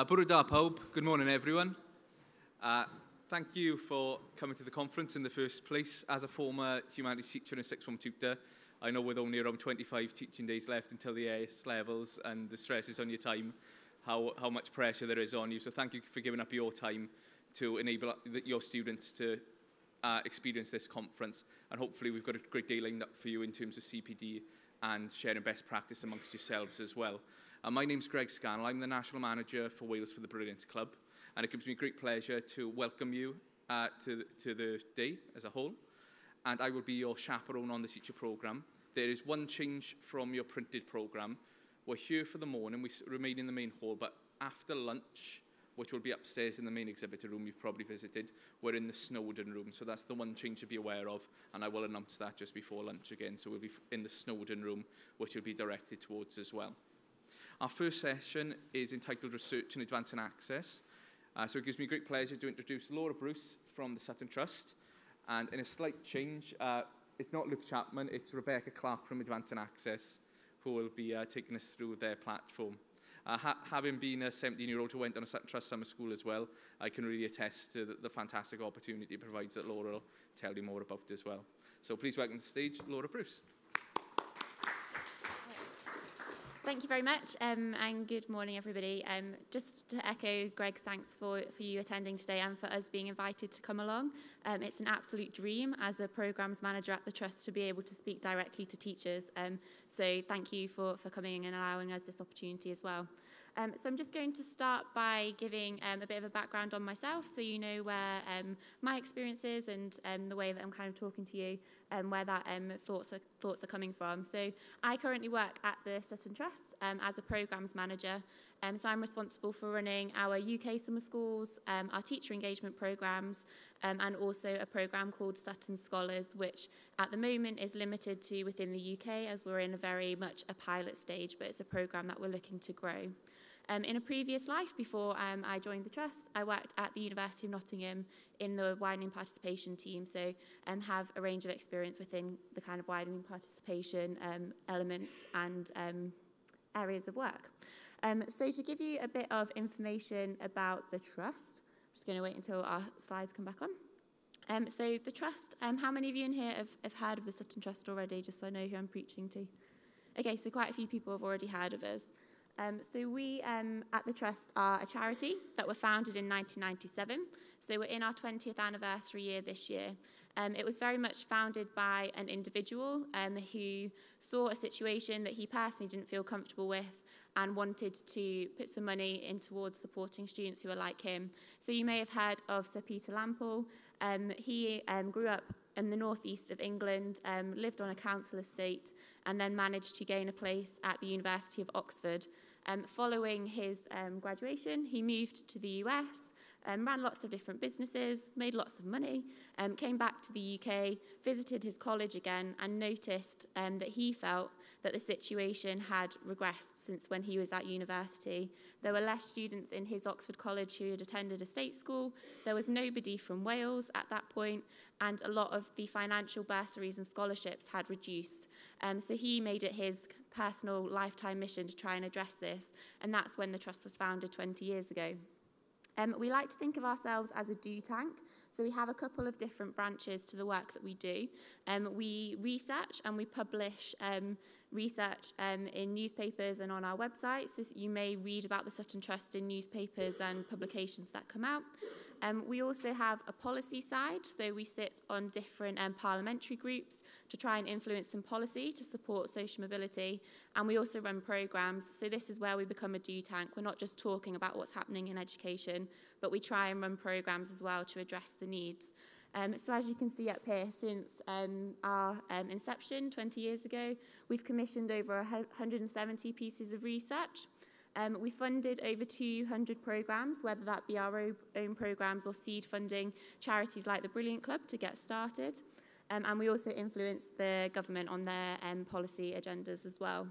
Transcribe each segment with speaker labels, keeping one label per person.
Speaker 1: Bore da pawb. Good morning, everyone. Thank you for coming to the conference in the first place. As a former humanities teacher and sixth form tutor, I know with only around 25 teaching days left until the AS levels and the stresses on your time, how much pressure there is on you. So thank you for giving up your time to enable your students to experience this conference. And hopefully we've got a great day lined up for you in terms of CPD and sharing best practice amongst yourselves as well. My name's Greg Scannell. I'm the National Manager for Wales for the Brilliant Club, and it gives me great pleasure to welcome you to the day as a whole, and I will be your chaperone on the teacher programme. There is one change from your printed programme. We're here for the morning, we remain in the main hall, but after lunch, which will be upstairs in the main exhibitor room you've probably visited, we're in the Snowdon room, so that's the one change to be aware of, and I will announce that just before lunch again, so we'll be in the Snowdon room, which will be directed towards as well. Our first session is entitled Research and Advancing Access. So it gives me great pleasure to introduce Laura Bruce from the Sutton Trust. And in a slight change, it's not Luke Chapman, it's Rebecca Clark from Advancing Access, who will be taking us through their platform. Having been a 17-year-old who went on a Sutton Trust summer school as well, I can really attest to the fantastic opportunity it provides that Laura will tell you more about as well. So please welcome to the stage, Laura Bruce.
Speaker 2: Thank you very much, and good morning, everybody. Just to echo Greg's thanks for you attending today and for us being invited to come along. It's an absolute dream as a programmes manager at the Trust to be able to speak directly to teachers. So thank you for coming and allowing us this opportunity as well. So I'm just going to start by giving a bit of a background on myself, so you know where my experience is and the way that I'm kind of talking to you, where that thoughts are coming from. So I currently work at the Sutton Trust as a programmes manager. So I'm responsible for running our UK summer schools, our teacher engagement programmes, and also a programme called Sutton Scholars, which at the moment is limited to within the UK, as we're in a very much a pilot stage, but it's a programme that we're looking to grow. In a previous life, before I joined the Trust, I worked at the University of Nottingham in the widening participation team, so have a range of experience within the kind of widening participation elements and areas of work. So to give you a bit of information about the Trust, I'm just going to wait until our slides come back on. So the Trust, how many of you in here have heard of the Sutton Trust already, just so I know who I'm preaching to? Okay, so quite a few people have already heard of us. So we at the Trust are a charity that were founded in 1997. So we're in our 20th anniversary year this year. It was very much founded by an individual who saw a situation that he personally didn't feel comfortable with and wanted to put some money in towards supporting students who are like him. So you may have heard of Sir Peter Lampall. He grew up in the northeast of England, lived on a council estate, and then managed to gain a place at the University of Oxford. Following his graduation, he moved to the US, ran lots of different businesses, made lots of money, came back to the UK, visited his college again, and noticed that he felt that the situation had regressed since when he was at university. There were less students in his Oxford College who had attended a state school. There was nobody from Wales at that point, and a lot of the financial bursaries and scholarships had reduced. So he made it his personal lifetime mission to try and address this, and that's when the Trust was founded 20 years ago. We like to think of ourselves as a do tank, so we have a couple of different branches to the work that we do. We research and we publish research in newspapers and on our website, so you may read about the Sutton Trust in newspapers and publications that come out. We also have a policy side, so we sit on different parliamentary groups to try and influence some policy to support social mobility, and we also run programmes, so this is where we become a do tank. We're not just talking about what's happening in education, but we try and run programmes as well to address the needs. So as you can see up here, since our inception 20 years ago, we've commissioned over 170 pieces of research. We funded over 200 programmes, whether that be our own programmes or seed funding charities like the Brilliant Club to get started. And we also influence the government on their policy agendas as well.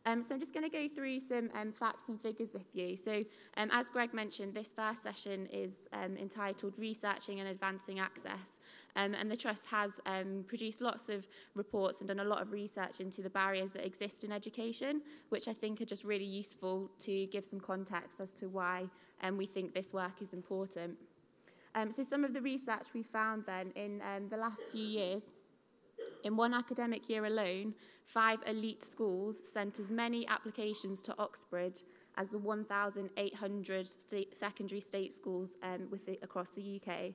Speaker 2: So I'm just going to go through some facts and figures with you. So as Greg mentioned, this first session is entitled Researching and Advancing Access. And the Trust has produced lots of reports and done a lot of research into the barriers that exist in education, which I think are just really useful to give some context as to why we think this work is important. So some of the research we found then in the last few years, in one academic year alone, 5 elite schools sent as many applications to Oxbridge as the 1,800 secondary state schools across the UK.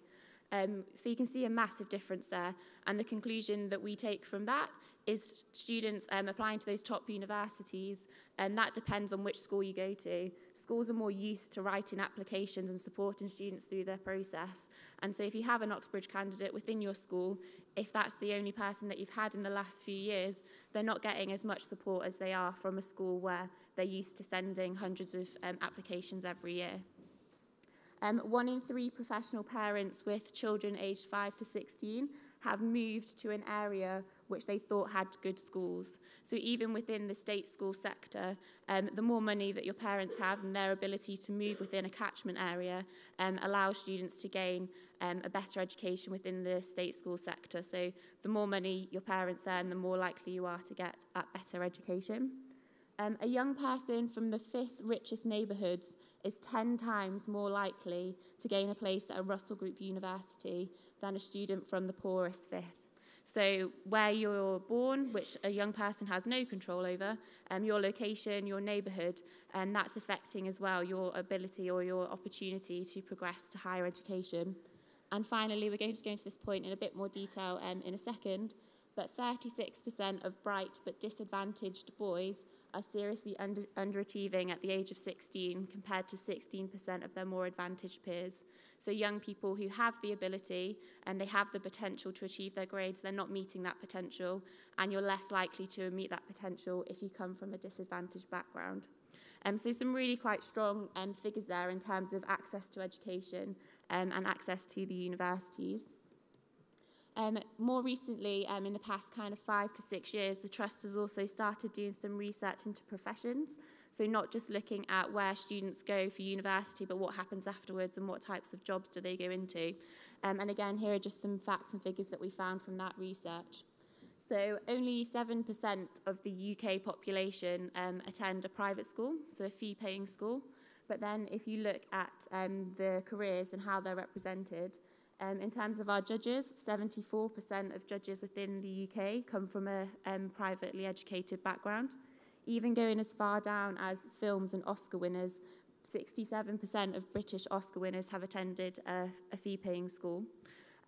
Speaker 2: So you can see a massive difference there. And the conclusion that we take from that is students applying to those top universities, and that depends on which school you go to. Schools are more used to writing applications and supporting students through their process. And so if you have an Oxbridge candidate within your school, if that's the only person that you've had in the last few years, they're not getting as much support as they are from a school where they're used to sending hundreds of applications every year. 1 in 3 professional parents with children aged 5 to 16 have moved to an area which they thought had good schools. So even within the state school sector, the more money that your parents have and their ability to move within a catchment area allows students to gain a better education within the state school sector. So the more money your parents earn, the more likely you are to get a better education. A young person from the 5th richest neighbourhoods is 10 times more likely to gain a place at a Russell Group university than a student from the poorest 5th. So where you're born, which a young person has no control over, your location, your neighbourhood, and that's affecting as well your ability or your opportunity to progress to higher education. And finally, we're going to go into this point in a bit more detail in a second, but 36% of bright but disadvantaged boys are seriously underachieving at the age of 16 compared to 16% of their more advantaged peers. So young people who have the ability and they have the potential to achieve their grades, they're not meeting that potential, and you're less likely to meet that potential if you come from a disadvantaged background. So some really quite strong figures there in terms of access to education and access to the universities. More recently, in the past kind of 5 to 6 years, the Trust has also started doing some research into professions. So not just looking at where students go for university, but what happens afterwards and what types of jobs do they go into. And again, here are just some facts and figures that we found from that research. So only 7% of the UK population attend a private school, so a fee-paying school. But then if you look at the careers and how they're represented, in terms of our judges, 74% of judges within the UK come from a privately educated background. Even going as far down as films and Oscar winners, 67% of British Oscar winners have attended a fee-paying school.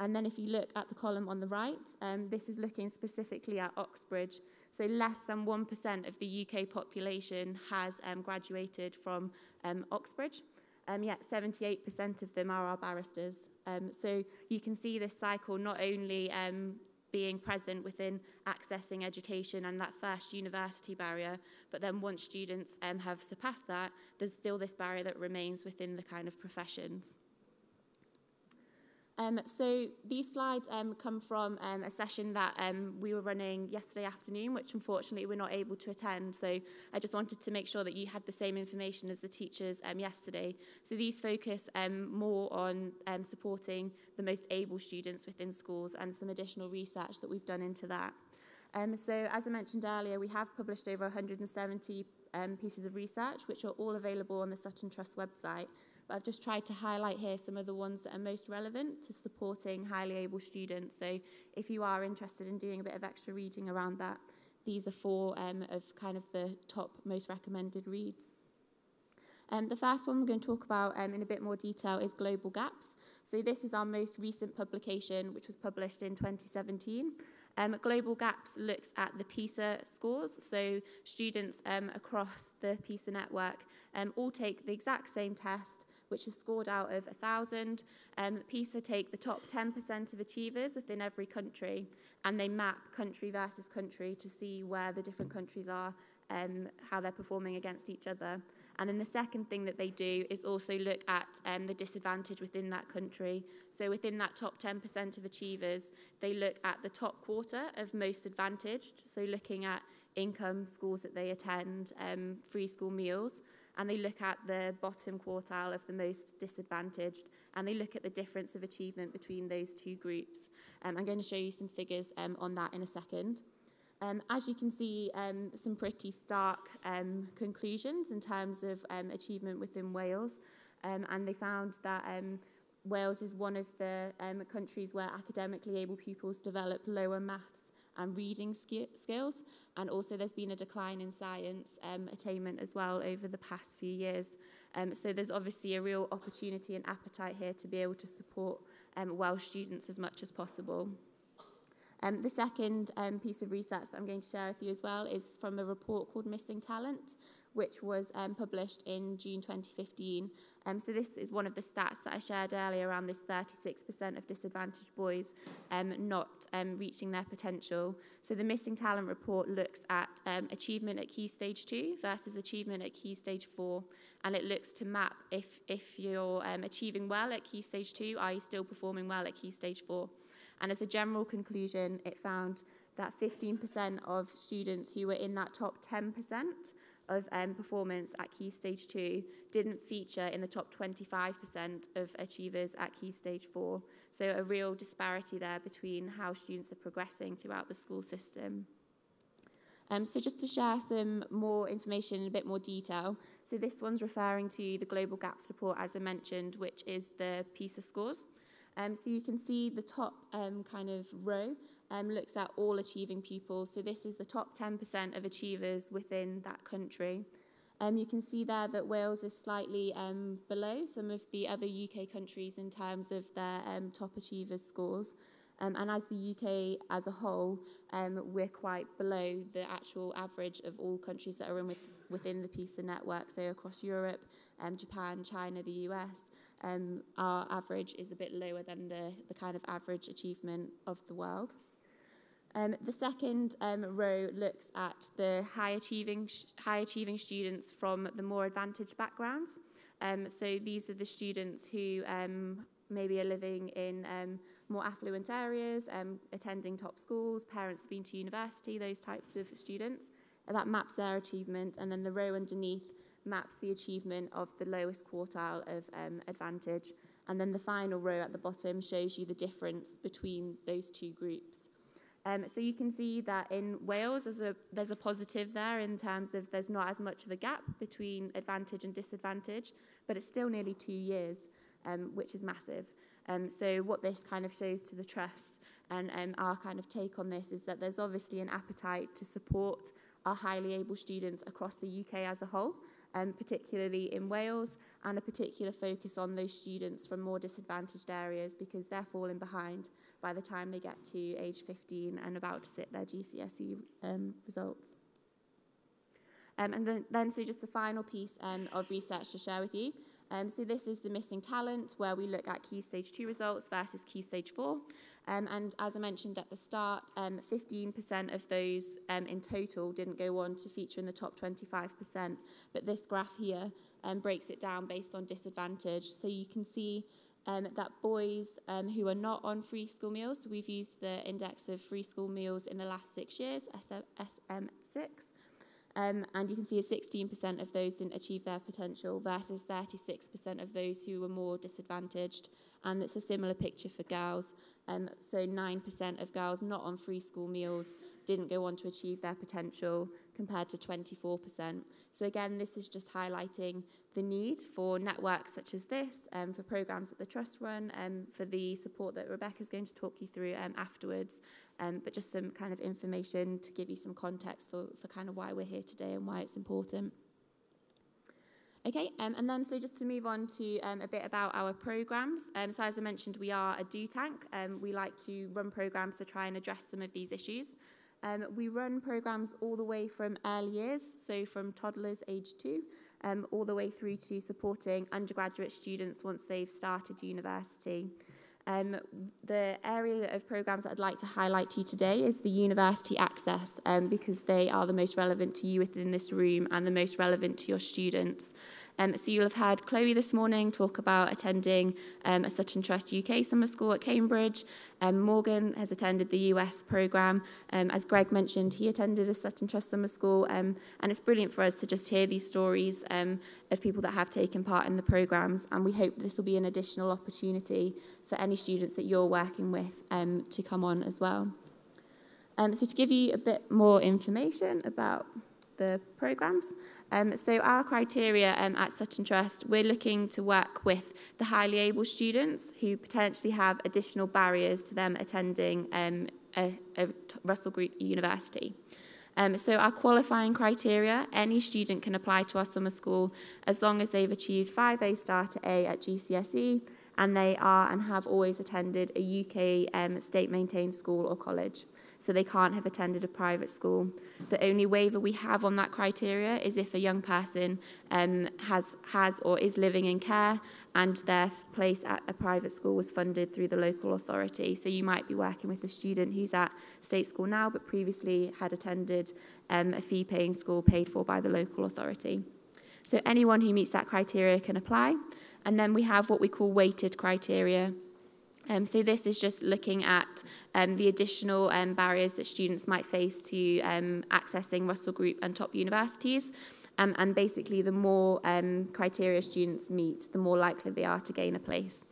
Speaker 2: And then if you look at the column on the right, this is looking specifically at Oxbridge. So less than 1% of the UK population has graduated from Oxbridge. Yet 78% of them are our barristers. So you can see this cycle not only being present within accessing education and that first university barrier, but then once students have surpassed that, there's still this barrier that remains within the kind of professions. So these slides come from a session that we were running yesterday afternoon, which unfortunately we're not able to attend. So I just wanted to make sure that you had the same information as the teachers yesterday. So these focus more on supporting the most able students within schools and some additional research that we've done into that. So as I mentioned earlier, we have published over 170 pieces of research, which are all available on the Sutton Trust website. But I've just tried to highlight here some of the ones that are most relevant to supporting highly able students. So if you are interested in doing a bit of extra reading around that, these are 4 of kind of the top most recommended reads. The first one we're going to talk about in a bit more detail is Global Gaps. So this is our most recent publication, which was published in 2017. Global Gaps looks at the PISA scores, so students across the PISA network all take the exact same test, which is scored out of 1,000. PISA take the top 10% of achievers within every country, and they map country versus country to see where the different countries are, how they're performing against each other. And then the second thing that they do is also look at the disadvantage within that country. So within that top 10% of achievers, they look at the top quarter of most advantaged, so looking at income, schools that they attend, free school meals. and they look at the bottom quartile of the most disadvantaged, and they look at the difference of achievement between those two groups. I'm going to show you some figures on that in a second. As you can see, some pretty stark conclusions in terms of achievement within Wales, and they found that Wales is one of the countries where academically able pupils develop lower maths and reading skills, and also there's been a decline in science attainment as well over the past few years. So there's obviously a real opportunity and appetite here to be able to support Welsh students as much as possible. The second piece of research that I'm going to share with you as well is from a report called Missing Talent, which was published in June 2015. So this is one of the stats that I shared earlier around this 36% of disadvantaged boys not reaching their potential. So the Missing Talent report looks at achievement at Key Stage 2 versus achievement at Key Stage 4, and it looks to map if you're achieving well at Key Stage 2, are you still performing well at Key Stage 4? And as a general conclusion, it found that 15% of students who were in that top 10% of performance at Key Stage 2 didn't feature in the top 25% of achievers at Key Stage 4. So a real disparity there between how students are progressing throughout the school system. So just to share some more information in a bit more detail. So this one's referring to the Global Gaps report, as I mentioned, which is the PISA scores. So you can see the top kind of row looks at all achieving pupils. So this is the top 10% of achievers within that country. You can see there that Wales is slightly below some of the other UK countries in terms of their top achievers scores. And as the UK as a whole, we're quite below the actual average of all countries that are within the PISA network. So across Europe, Japan, China, the US, our average is a bit lower than the kind of average achievement of the world. The second row looks at the high achieving students from the more advantaged backgrounds. So these are the students who maybe are living in more affluent areas, attending top schools, parents have been to university, those types of students. And that maps their achievement, and then the row underneath maps the achievement of the lowest quartile of advantage. And then the final row at the bottom shows you the difference between those two groups. So you can see that in Wales, there's a positive there in terms of there's not as much of a gap between advantage and disadvantage, but it's still nearly 2 years, which is massive. So what this kind of shows to the trust and our kind of take on this is that there's obviously an appetite to support our highly able students across the UK as a whole, particularly in Wales, and a particular focus on those students from more disadvantaged areas because they're falling behind by the time they get to age 15 and about to sit their GCSE results. And then so just the final piece of research to share with you. So this is the Missing Talent, where we look at Key Stage 2 results versus Key Stage 4. And as I mentioned at the start, 15% of those in total didn't go on to feature in the top 25%. But this graph here breaks it down based on disadvantage. So you can see that boys who are not on free school meals, so we've used the index of free school meals in the last 6 years, SM6, and you can see 16% of those didn't achieve their potential versus 36% of those who were more disadvantaged. And it's a similar picture for girls. So 9% of girls not on free school meals didn't go on to achieve their potential compared to 24%. So again, this is just highlighting the need for networks such as this, for programs that the Trust run, for the support that Rebecca's going to talk you through afterwards, but just some kind of information to give you some context for kind of why we're here today and why it's important. Okay, and then so just to move on to a bit about our programs. So as I mentioned, we are a do tank. We like to run programs to try and address some of these issues. We run programs all the way from early years, so from toddlers age 2, all the way through to supporting undergraduate students once they've started university. The area of programs that I'd like to highlight to you today is the university access, because they are the most relevant to you within this room and the most relevant to your students. So you'll have heard Chloe this morning talk about attending a Sutton Trust UK summer school at Cambridge. Morgan has attended the US programme. As Greg mentioned, he attended a Sutton Trust summer school, and it's brilliant for us to just hear these stories of people that have taken part in the programmes, and we hope this will be an additional opportunity for any students that you're working with to come on as well. So to give you a bit more information about the programmes. So our criteria at Sutton Trust, we're looking to work with the highly able students who potentially have additional barriers to them attending a Russell Group university. So our qualifying criteria, any student can apply to our summer school as long as they've achieved 5 A star to A at GCSE and they are and have always attended a UK state-maintained school or college. So they can't have attended a private school. The only waiver we have on that criteria is if a young person has or is living in care and their place at a private school was funded through the local authority. So you might be working with a student who's at state school now but previously had attended a fee-paying school paid for by the local authority. So anyone who meets that criteria can apply. And then we have what we call weighted criteria. So this is just looking at the additional barriers that students might face to accessing Russell Group and top universities. And basically, the more criteria students meet, the more likely they are to gain a place.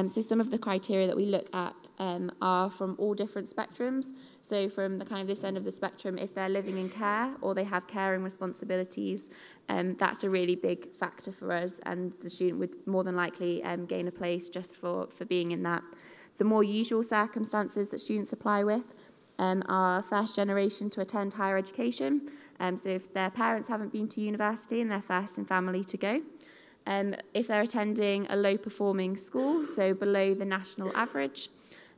Speaker 2: So some of the criteria that we look at are from all different spectrums. So from the kind of this end of the spectrum, if they're living in care or they have caring responsibilities, that's a really big factor for us, and the student would more than likely gain a place just for being in that. The more usual circumstances that students apply with are first generation to attend higher education. So if their parents haven't been to university and they're first in family to go. If they're attending a low-performing school, so below the national average,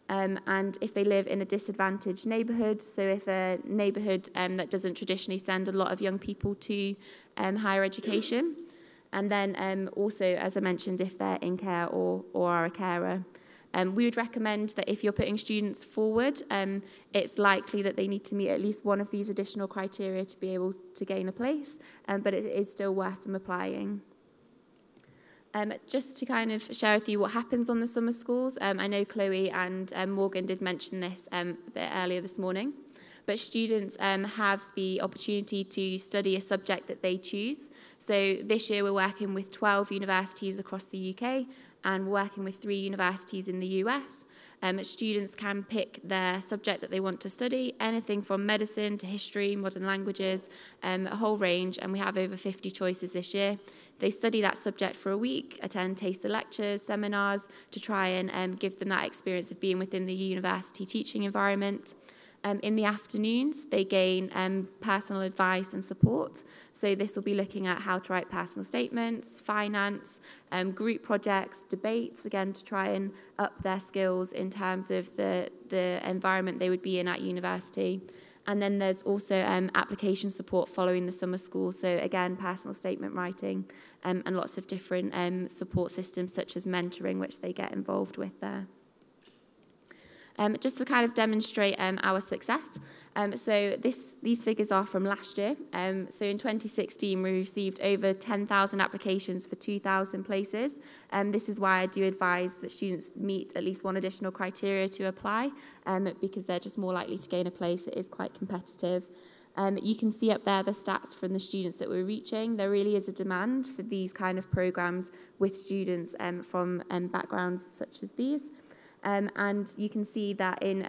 Speaker 2: and if they live in a disadvantaged neighbourhood, so if a neighbourhood that doesn't traditionally send a lot of young people to higher education, and then also, as I mentioned, if they're in care or are a carer. We would recommend that if you're putting students forward, it's likely that they need to meet at least one of these additional criteria to be able to gain a place, but it is still worth them applying. Just to kind of share with you what happens on the summer schools, I know Chloe and Morgan did mention this a bit earlier this morning, but students have the opportunity to study a subject that they choose. So this year we're working with 12 universities across the UK, and we're working with 3 universities in the US. Students can pick their subject that they want to study, anything from medicine to history, modern languages, a whole range, and we have over 50 choices this year. They study that subject for a week, attend taster lectures, seminars, to try and give them that experience of being within the university teaching environment. In the afternoons, they gain personal advice and support. So this will be looking at how to write personal statements, finance, group projects, debates, again, to try and up their skills in terms of the environment they would be in at university. And then there's also application support following the summer school. So again, personal statement writing and lots of different support systems such as mentoring, which they get involved with there. Just to kind of demonstrate our success. So these figures are from last year. So in 2016, we received over 10,000 applications for 2,000 places. This is why I do advise that students meet at least one additional criteria to apply, because they're just more likely to gain a place. It is quite competitive. You can see up there the stats from the students that we're reaching. There really is a demand for these kind of programs with students from backgrounds such as these. And you can see that in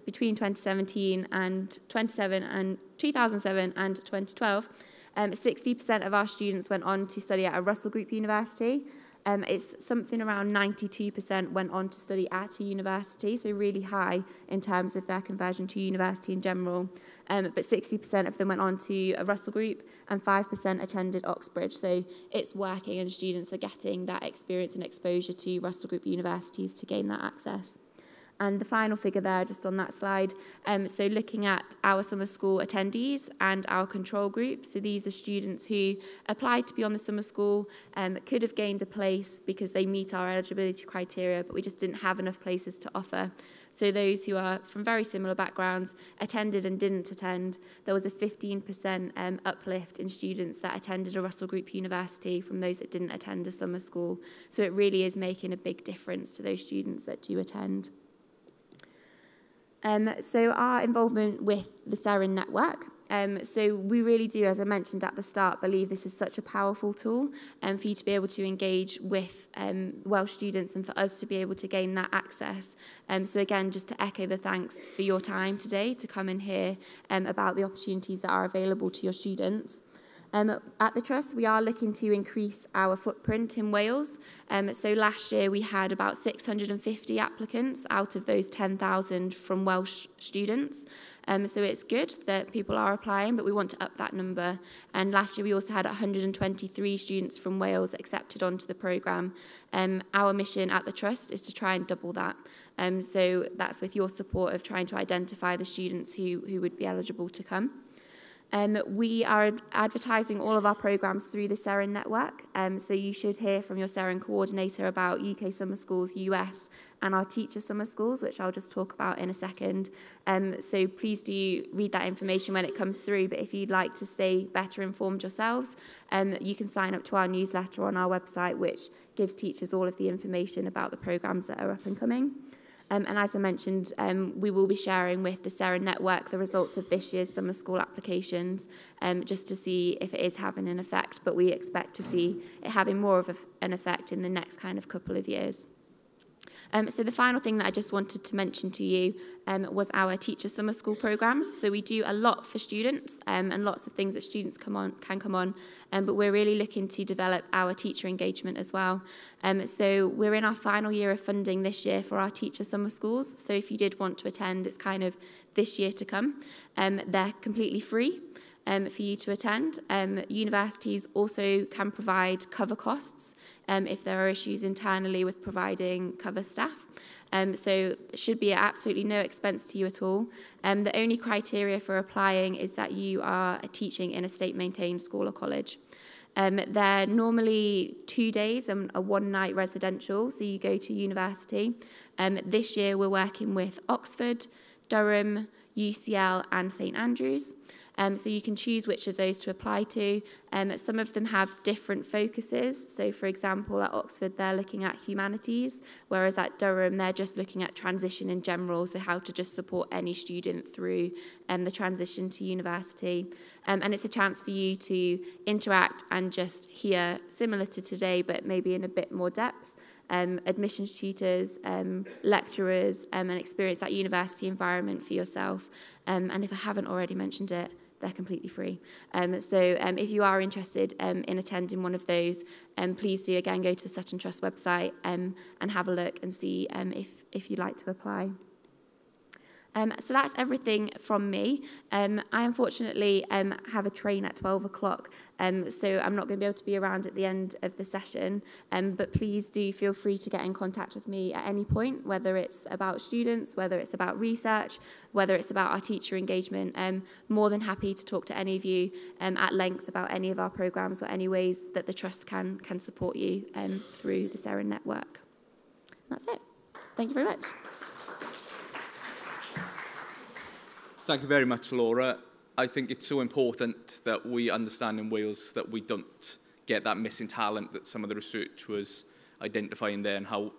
Speaker 2: between 2007 and 2012, 60% of our students went on to study at a Russell Group university. It's something around 92% went on to study at a university, so really high in terms of their conversion to university in general. But 60% of them went on to a Russell Group and 5% attended Oxbridge. So it's working and students are getting that experience and exposure to Russell Group universities to gain that access. And the final figure there, just on that slide, so looking at our summer school attendees and our control group. So these are students who applied to be on the summer school, could have gained a place because they meet our eligibility criteria, but we just didn't have enough places to offer. So those who are from very similar backgrounds, attended and didn't attend, there was a 15% uplift in students that attended a Russell Group university from those that didn't attend a summer school. So it really is making a big difference to those students that do attend. So our involvement with the Seren network. So we really do, as I mentioned at the start, believe this is such a powerful tool for you to be able to engage with Welsh students and for us to be able to gain that access. So again, just to echo the thanks for your time today to come and hear about the opportunities that are available to your students. At the Trust, we are looking to increase our footprint in Wales. So last year we had about 650 applicants out of those 10,000 from Welsh students. So it's good that people are applying, but we want to up that number. And last year we also had 123 students from Wales accepted onto the programme. Our mission at the Trust is to try and double that. So that's with your support of trying to identify the students who would be eligible to come. We are advertising all of our programmes through the Seren network, so you should hear from your Seren coordinator about UK summer schools, US, and our teacher summer schools, which I'll just talk about in a second. So please do read that information when it comes through, but if you'd like to stay better informed yourselves, you can sign up to our newsletter on our website, which gives teachers all of the information about the programmes that are up and coming. And as I mentioned, we will be sharing with the Seren network the results of this year's summer school applications, just to see if it is having an effect, but we expect to see it having more of an effect in the next kind of couple of years. So the final thing that I just wanted to mention to you was our teacher summer school programmes. So we do a lot for students and lots of things that students can come on, but we're really looking to develop our teacher engagement as well. So we're in our final year of funding this year for our teacher summer schools. So if you did want to attend, it's kind of this year to come. They're completely free for you to attend. Universities also can provide cover costs if there are issues internally with providing cover staff. So it should be absolutely no expense to you at all. The only criteria for applying is that you are teaching in a state-maintained school or college. They're normally 2 days and a one-night residential, so you go to university. This year we're working with Oxford, Durham, UCL and St Andrews. So you can choose which of those to apply to. Some of them have different focuses. So for example, at Oxford, they're looking at humanities, whereas at Durham, they're just looking at transition in general, so how to just support any student through the transition to university. And it's a chance for you to interact and just hear, similar to today, but maybe in a bit more depth, admissions tutors, lecturers, and experience that university environment for yourself. And if I haven't already mentioned it, they're completely free. So if you are interested in attending one of those, please do again go to the Sutton Trust website and have a look and see if you'd like to apply. So that's everything from me. I unfortunately have a train at 12 o'clock, so I'm not going to be able to be around at the end of the session, but please do feel free to get in contact with me at any point, whether it's about students, whether it's about research, whether it's about our teacher engagement. More than happy to talk to any of you at length about any of our programmes or any ways that the Trust can support you through the Seren network. That's it. Thank you very much.
Speaker 1: Thank you very much, Laura. I think it's so important that we understand in Wales that we don't get that missing talent that some of the research was identifying there, and how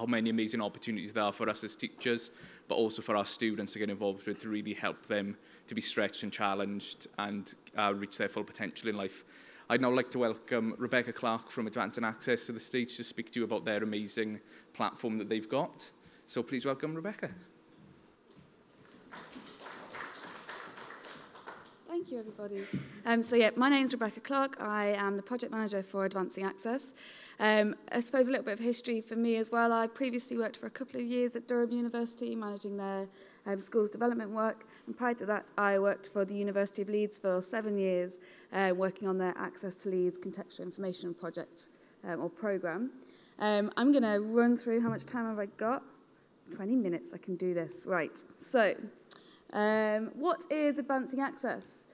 Speaker 1: many amazing opportunities there are for us as teachers, but also for our students to get involved with, to really help them to be stretched and challenged and reach their full potential in life. I'd now like to welcome Rebecca Clark from Advancing Access to the stage to speak to you about their amazing platform that they've got. So please welcome Rebecca.
Speaker 3: Thank you, everybody. So my name's Rebecca Clark. I am the project manager for Advancing Access. I suppose a little bit of history for me as well. I previously worked for a couple of years at Durham University, managing their schools development work. And prior to that, I worked for the University of Leeds for 7 years, working on their Access to Leeds Contextual Information Project or programme. I'm going to run through, how much time have I got? 20 minutes, I can do this. Right, so what is Advancing Access?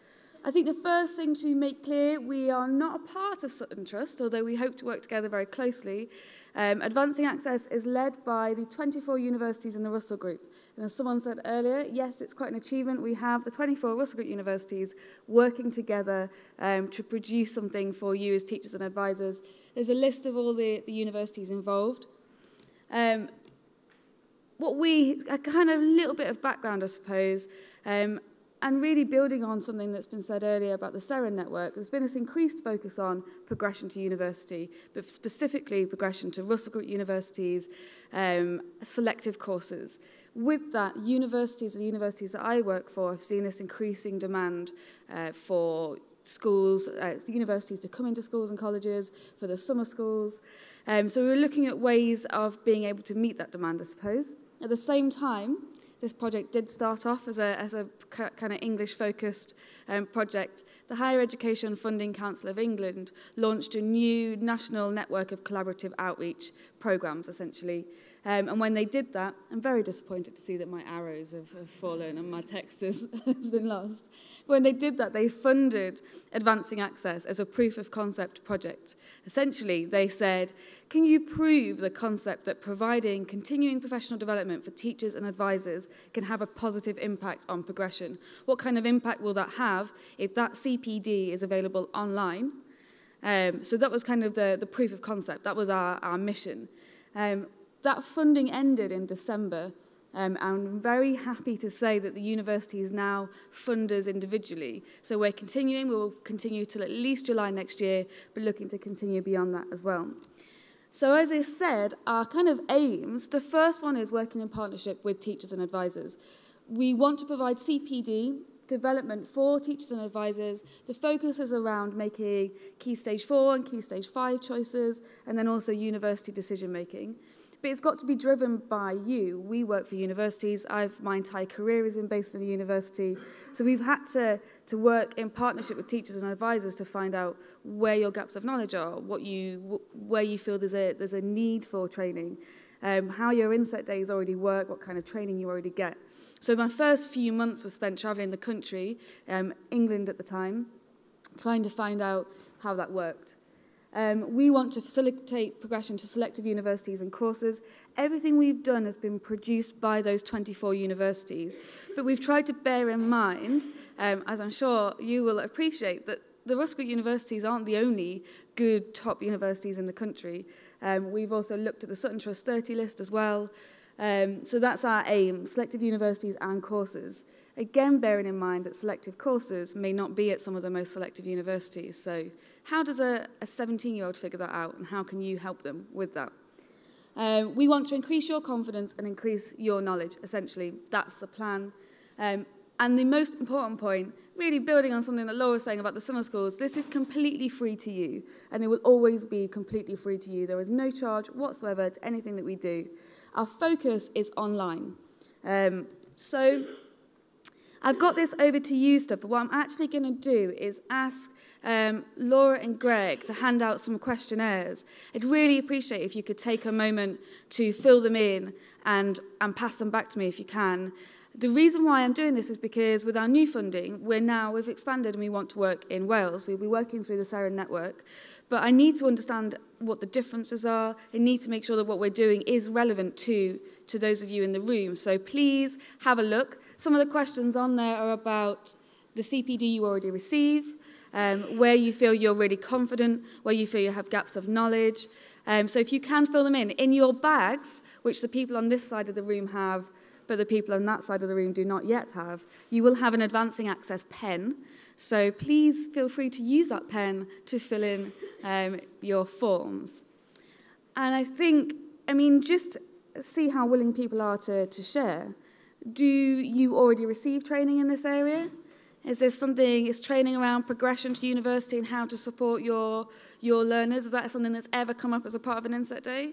Speaker 3: I think the first thing to make clear, we are not a part of Sutton Trust, although we hope to work together very closely. Advancing Access is led by the 24 universities in the Russell Group. And as someone said earlier, yes, it's quite an achievement. We have the 24 Russell Group universities working together to produce something for you as teachers and advisors. There's a list of all the universities involved. A kind of little bit of background, I suppose, and really building on something that's been said earlier about the Seren network, there's been this increased focus on progression to university, but specifically progression to Russell Group universities, selective courses. With that, universities and universities that I work for have seen this increasing demand for schools, universities to come into schools and colleges, for the summer schools. So we're looking at ways of being able to meet that demand, I suppose. At the same time, this project did start off as a kind of English-focused project. The Higher Education Funding Council of England launched a new national network of collaborative outreach programmes, essentially. And when they did that, I'm very disappointed to see that my arrows have fallen and my text has been lost. When they did that, they funded Advancing Access as a proof of concept project. Essentially, they said, can you prove the concept that providing continuing professional development for teachers and advisors can have a positive impact on progression? What kind of impact will that have if that CPD is available online? So that was kind of the proof of concept. That was our mission. That funding ended in December, and I'm very happy to say that the universities now fund us individually. So we're continuing, we will continue till at least July next year, but looking to continue beyond that as well. So as I said, our kind of aims, the first one is working in partnership with teachers and advisors. We want to provide CPD development for teachers and advisors. The focus is around making Key Stage 4 and Key Stage 5 choices, and then also university decision making. But it's got to be driven by you. We work for universities. My entire career has been based in a university. So we've had to work in partnership with teachers and advisors to find out where your gaps of knowledge are, where you feel there's a need for training, how your inset days already work, what kind of training you already get. So my first few months were spent travelling the country, England at the time, trying to find out how that worked. We want to facilitate progression to selective universities and courses. Everything we've done has been produced by those 24 universities, but we've tried to bear in mind, as I'm sure you will appreciate, that the Russell Group universities aren't the only good top universities in the country. We've also looked at the Sutton Trust 30 list as well. So that's our aim, selective universities and courses. Again, bearing in mind that selective courses may not be at some of the most selective universities. So how does a 17-year-old figure that out, and how can you help them with that? We want to increase your confidence and increase your knowledge, essentially. That's the plan. And the most important point, really building on something that Laura was saying about the summer schools, this is completely free to you, and it will always be completely free to you. There is no charge whatsoever to anything that we do. Our focus is online. So I've got this over to you stuff, but what I'm actually going to do is ask Laura and Greg to hand out some questionnaires. I'd really appreciate if you could take a moment to fill them in and pass them back to me if you can. The reason why I'm doing this is because with our new funding, we've expanded and we want to work in Wales. We'll be working through the Seren network. But I need to understand what the differences are. I need to make sure that what we're doing is relevant to those of you in the room. So please have a look. Some of the questions on there are about the CPD you already receive, where you feel you're really confident, where you feel you have gaps of knowledge. So if you can fill them in your bags, which the people on this side of the room have, but the people on that side of the room do not yet have, you will have an Advancing Access pen. So please feel free to use that pen to fill in your forms. And I think, just see how willing people are to share. Do you already receive training in this area? Is training around progression to university and how to support your learners? Is that something that's ever come up as a part of an inset day?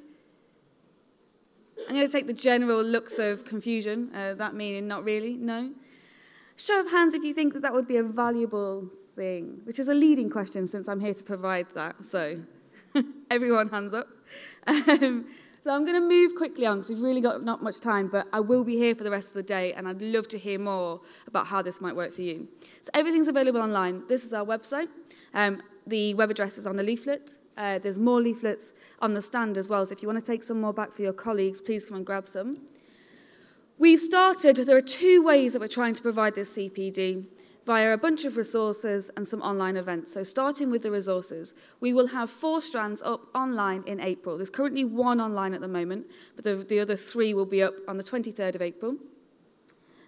Speaker 3: I'm going to take the general looks of confusion, that meaning not really, no. Show of hands if you think that would be a valuable thing, which is a leading question since I'm here to provide that. So everyone hands up. So I'm going to move quickly on because we've really got not much time, but I will be here for the rest of the day and I'd love to hear more about how this might work for you. So everything's available online. This is our website. The web address is on the leaflet. There's more leaflets on the stand as well, so if you want to take some more back for your colleagues, please come and grab some. There are 2 ways that we're trying to provide this CPD, via a bunch of resources and some online events. So starting with the resources, we will have 4 strands up online in April. There's currently 1 online at the moment, but the other 3 will be up on the 23rd of April.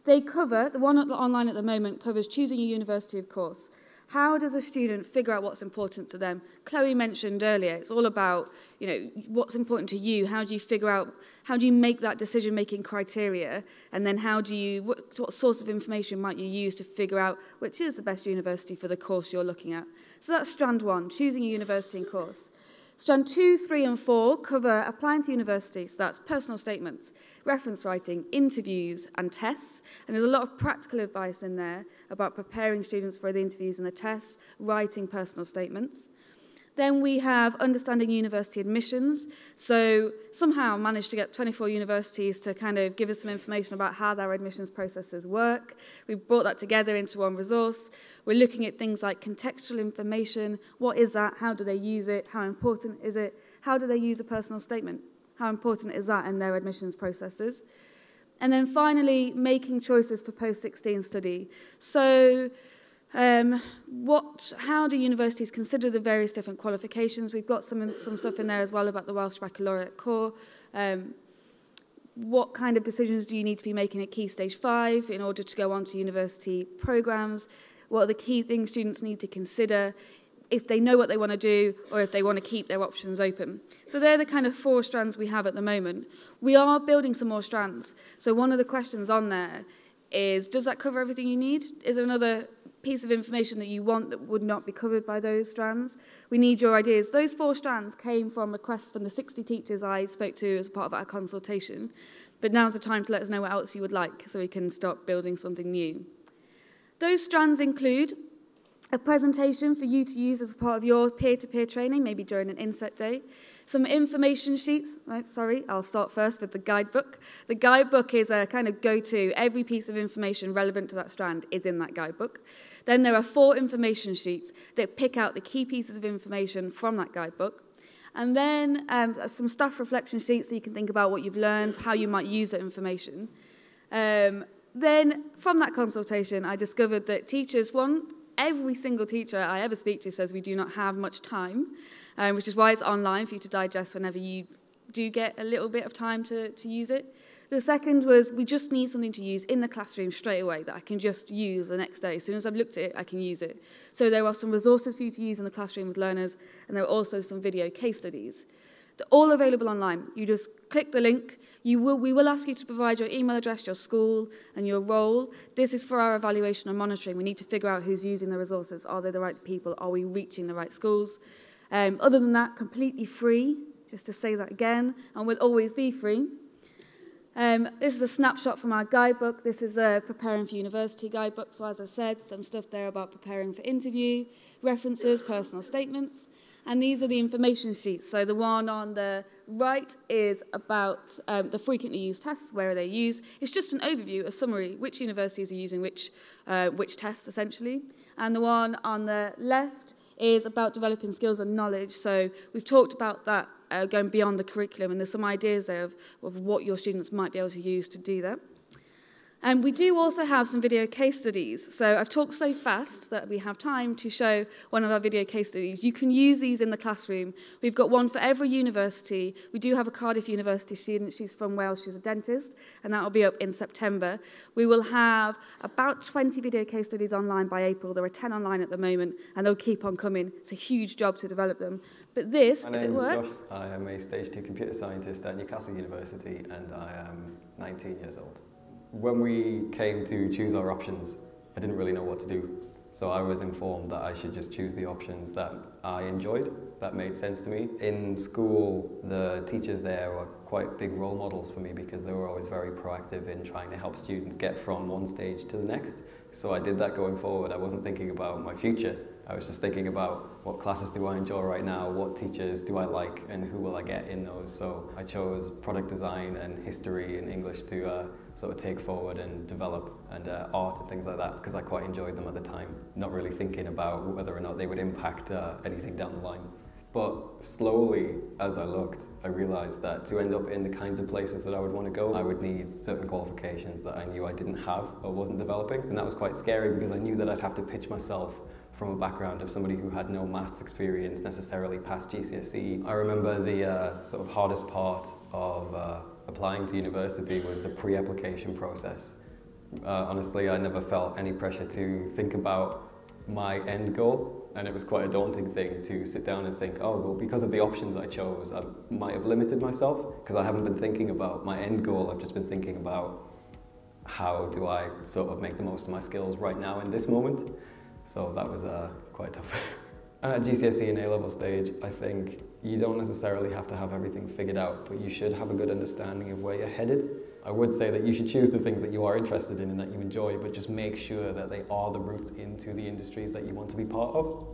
Speaker 3: The one online at the moment covers choosing a university of course. How does a student figure out what's important to them? Chloe mentioned earlier, it's all about, what's important to you. How do you figure out, how do you make that decision-making criteria? And then what source of information might you use to figure out which is the best university for the course you're looking at? So that's strand 1, choosing a university and course. Strand 2, 3 and 4 cover applying to universities. So that's personal statements, reference writing, interviews and tests. And there's a lot of practical advice in there about preparing students for the interviews and the tests, writing personal statements. Then we have understanding university admissions. So somehow managed to get 24 universities to kind of give us some information about how their admissions processes work. We've brought that together into one resource. We're looking at things like contextual information. What is that? How do they use it? How important is it? How do they use a personal statement? How important is that in their admissions processes? And then finally, making choices for post-16 study. So how do universities consider the various different qualifications? We've got some stuff in there as well about the Welsh Baccalaureate Core. What kind of decisions do you need to be making at Key Stage 5 in order to go on to university programs? What are the key things students need to consider if they know what they want to do or if they want to keep their options open? So they're the kind of 4 strands we have at the moment. We are building some more strands. So one of the questions on there is, does that cover everything you need? Is there another piece of information that you want that would not be covered by those strands? We need your ideas. Those 4 strands came from requests from the 60 teachers I spoke to as part of our consultation. But now's the time to let us know what else you would like so we can start building something new. Those strands include a presentation for you to use as part of your peer-to-peer training, maybe during an inset day. Some information sheets. I'll start first with the guidebook. The guidebook is a kind of go-to. Every piece of information relevant to that strand is in that guidebook. Then there are 4 information sheets that pick out the key pieces of information from that guidebook. And then some staff reflection sheets so you can think about what you've learned, how you might use that information. Then from that consultation, I discovered that teachers, every single teacher I ever speak to says we do not have much time, which is why it's online for you to digest whenever you do get a little bit of time to use it. The second was we just need something to use in the classroom straight away that I can just use the next day. As soon as I've looked at it, I can use it. So there are some resources for you to use in the classroom with learners, and there are also some video case studies. They're all available online. You just click the link. We will ask you to provide your email address, your school, and your role. This is for our evaluation and monitoring. We need to figure out who's using the resources. Are they the right people? Are we reaching the right schools? Other than that, completely free, just to say that again, and will always be free. This is a snapshot from our guidebook. This is a Preparing for University guidebook. So as I said, some stuff there about preparing for interview, references, personal statements. And these are the information sheets. So the one on the right is about the frequently used tests, where are they used. It's just an overview, a summary, which universities are using which tests, essentially. And the one on the left is about developing skills and knowledge. So we've talked about that going beyond the curriculum, and there's some ideas there of what your students might be able to use to do that. And we do also have some video case studies. So I've talked so fast that we have time to show one of our video case studies. You can use these in the classroom. We've got one for every university. We do have a Cardiff University student. She's from Wales. She's a dentist, and that will be up in September. We will have about 20 video case studies online by April. There are 10 online at the moment, and they'll keep on coming. It's a huge job to develop them. But this, if it works...
Speaker 4: My name is Josh. I am a Stage 2 computer scientist at Newcastle University, and I am 19 years old. When we came to choose our options, I didn't really know what to do. So I was informed that I should just choose the options that I enjoyed, that made sense to me. In school, the teachers there were quite big role models for me because they were always very proactive in trying to help students get from one stage to the next. So I did that going forward. I wasn't thinking about my future. I was just thinking about what classes do I enjoy right now, what teachers do I like, and who will I get in those. So I chose product design and history and English to sort of take forward and develop, and art and things like that, because I quite enjoyed them at the time, not really thinking about whether or not they would impact anything down the line. But slowly, as I looked, I realised that to end up in the kinds of places that I would want to go, I would need certain qualifications that I knew I didn't have or wasn't developing. And that was quite scary because I knew that I'd have to pitch myself from a background of somebody who had no maths experience necessarily past GCSE. I remember the sort of hardest part of applying to university was the pre-application process. Honestly, I never felt any pressure to think about my end goal, and it was quite a daunting thing to sit down and think, oh, well, because of the options I chose, I might have limited myself, because I haven't been thinking about my end goal. I've just been thinking about how do I sort of make the most of my skills right now in this moment. So that was quite tough. At GCSE and A-level stage, I think you don't necessarily have to have everything figured out, but you should have a good understanding of where you're headed. I would say that you should choose the things that you are interested in and that you enjoy, but just make sure that they are the routes into the industries that you want to be part of.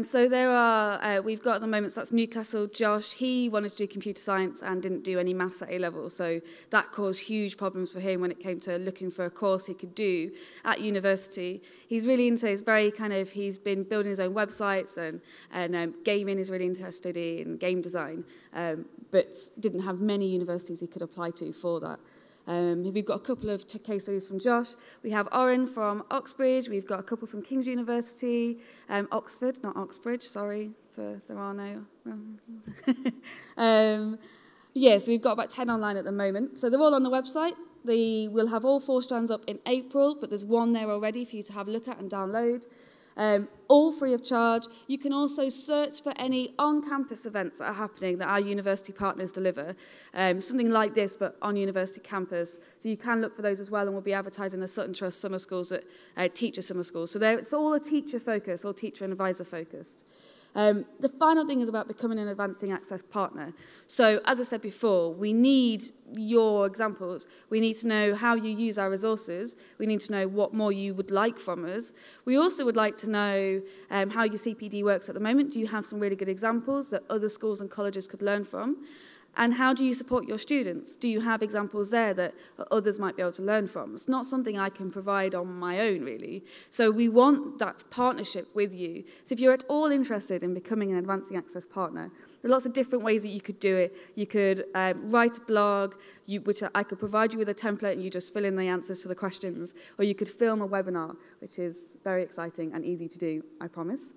Speaker 3: So there are, we've got at the moment, so that's Newcastle, Josh. He wanted to do computer science and didn't do any maths at A-level, so that caused huge problems for him when it came to looking for a course he could do at university. He's really into, he's been building his own websites and gaming is really interested in game design, but didn't have many universities he could apply to for that. We've got a couple of case studies from Josh. We have Oren from Oxbridge. We've got a couple from King's University, Oxford, not Oxbridge, sorry, for there are no. So we've got about 10 online at the moment. So they're all on the website. We'll have all 4 strands up in April, but there's one there already for you to have a look at and download. All free of charge. You can also search for any on-campus events that are happening that our university partners deliver. Something like this, but on university campus. So you can look for those as well, and we'll be advertising the Sutton Trust summer schools at teacher summer schools. So it's all a teacher focus, or teacher and advisor focused. The final thing is about becoming an Advancing Access partner. So, as I said before, we need your examples. We need to know how you use our resources. We need to know what more you would like from us. We also would like to know how your CPD works at the moment. Do you have some really good examples that other schools and colleges could learn from? And how do you support your students? Do you have examples there that others might be able to learn from? It's not something I can provide on my own, really. So we want that partnership with you. So if you're at all interested in becoming an Advancing Access partner, there are lots of different ways that you could do it. You could write a blog, which I could provide you with a template and you just fill in the answers to the questions. Or you could film a webinar, which is very exciting and easy to do, I promise.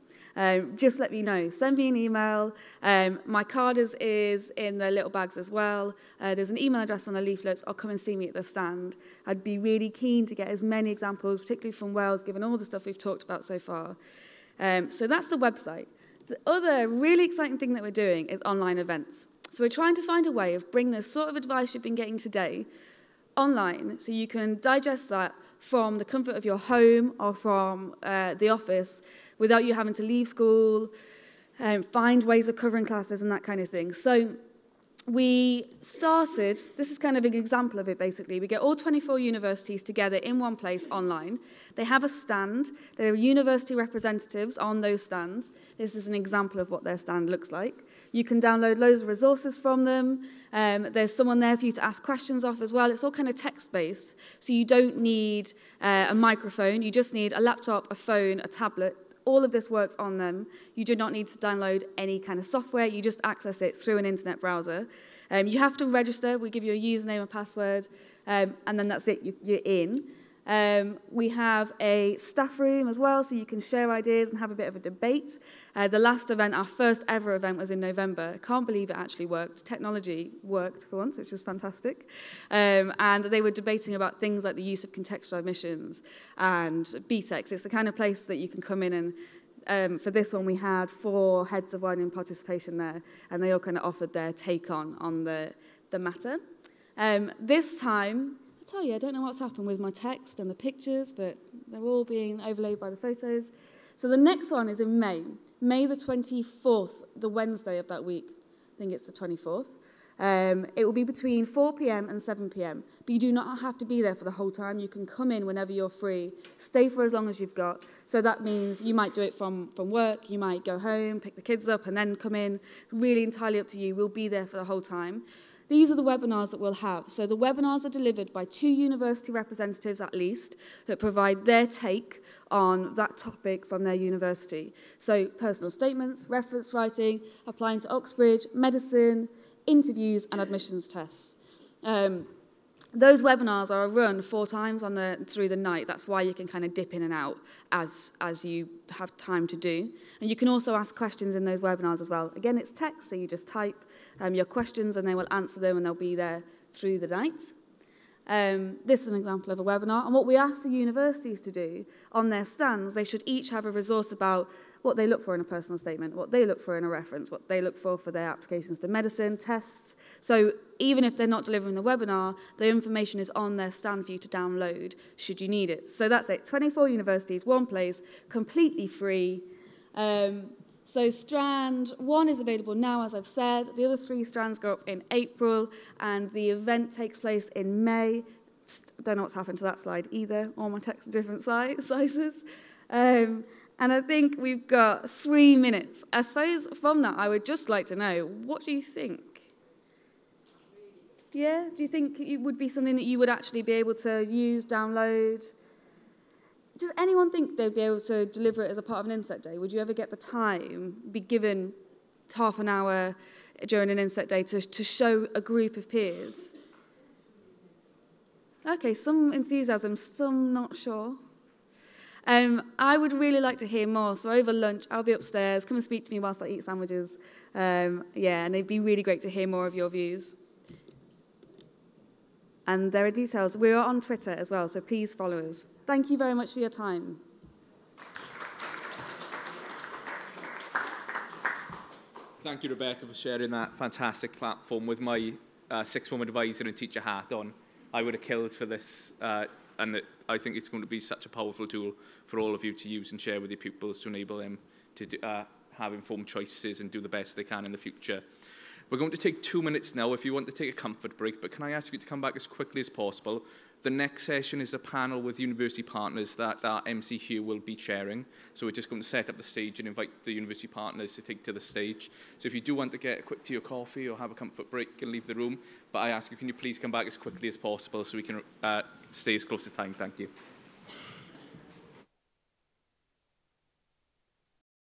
Speaker 3: Just let me know. Send me an email. My card is in the little bags as well. There's an email address on the leaflets, or come and see me at the stand. I'd be really keen to get as many examples, particularly from Wales, given all the stuff we've talked about so far. So that's the website. The other really exciting thing that we're doing is online events. So we're trying to find a way of bringing the sort of advice you've been getting today online, so you can digest that from the comfort of your home or from the office without you having to leave school, find ways of covering classes and that kind of thing. So we started, this is kind of an example of it basically, we get all 24 universities together in one place online. They have a stand, there are university representatives on those stands. This is an example of what their stand looks like. You can download loads of resources from them. There's someone there for you to ask questions of as well. It's all kind of text-based, so you don't need a microphone. You just need a laptop, a phone, a tablet. All of this works on them. You do not need to download any kind of software. You just access it through an internet browser. You have to register. We give you a username and password, and then that's it. You're in. We have a staff room as well, so you can share ideas and have a bit of a debate. The last event, our first ever event, was in November. I can't believe it actually worked. Technology worked for once, which is fantastic. And they were debating about things like the use of contextual admissions and BTECs. It's the kind of place that you can come in and for this one, we had 4 heads of widening participation there, and they all kind of offered their take on the matter. This time, I tell you, I don't know what's happened with my text and the pictures, but they're all being overlaid by the photos. So the next one is in May the 24th, the Wednesday of that week. I think it's the 24th. It will be between 4 p.m. and 7 p.m. But you do not have to be there for the whole time. You can come in whenever you're free, stay for as long as you've got. So that means you might do it from work, you might go home, pick the kids up, and then come in. Really entirely up to you. We'll be there for the whole time. these are the webinars that we'll have. So the webinars are delivered by 2 university representatives at least that provide their take on that topic from their university. So personal statements, reference writing, applying to Oxbridge, medicine, interviews and admissions tests. Those webinars are run 4 times through the night. That's why you can kind of dip in and out as you have time to do. And you can also ask questions in those webinars as well. Again, it's text, so you just type your questions and they will answer them and they'll be there through the night. This is an example of a webinar. And what we ask the universities to do on their stands, they should each have a resource about what they look for in a personal statement, what they look for in a reference, what they look for their applications to medicine, tests. So even if they're not delivering the webinar, the information is on their stand for you to download should you need it. So that's it, 24 universities, one place, completely free. So strand 1 is available now, as I've said. The other 3 strands go up in April, and the event takes place in May. Don't know what's happened to that slide either. All my texts are different sizes. And I think we've got 3 minutes. I suppose from that, I would just like to know, what do you think? Yeah? Do you think it would be something that you would actually be able to use, download? Does anyone think they'd be able to deliver it as a part of an inset day? Would you ever get the time, be given half an hour during an inset day to show a group of peers? Okay, some enthusiasm, some not sure. I would really like to hear more, so over lunch, I'll be upstairs. Come and speak to me whilst I eat sandwiches. And it'd be really great to hear more of your views. And there are details. We're on Twitter as well, so please follow us. Thank you very much for your time.
Speaker 1: Thank you, Rebecca, for sharing that fantastic platform with my sixth form advisor and teacher hat on. I would have killed for this, and I think it's going to be such a powerful tool for all of you to use and share with your pupils to enable them to have informed choices and do the best they can in the future. We're going to take 2 minutes now if you want to take a comfort break, but can I ask you to come back as quickly as possible? The next session is a panel with university partners that our MC Hugh will be chairing. So we're just going to set up the stage and invite the university partners to take to the stage. So if you do want to get a quick tea or coffee or have a comfort break, you can leave the room. But I ask you, can you please come back as quickly as possible so we can stay as close to time? Thank you.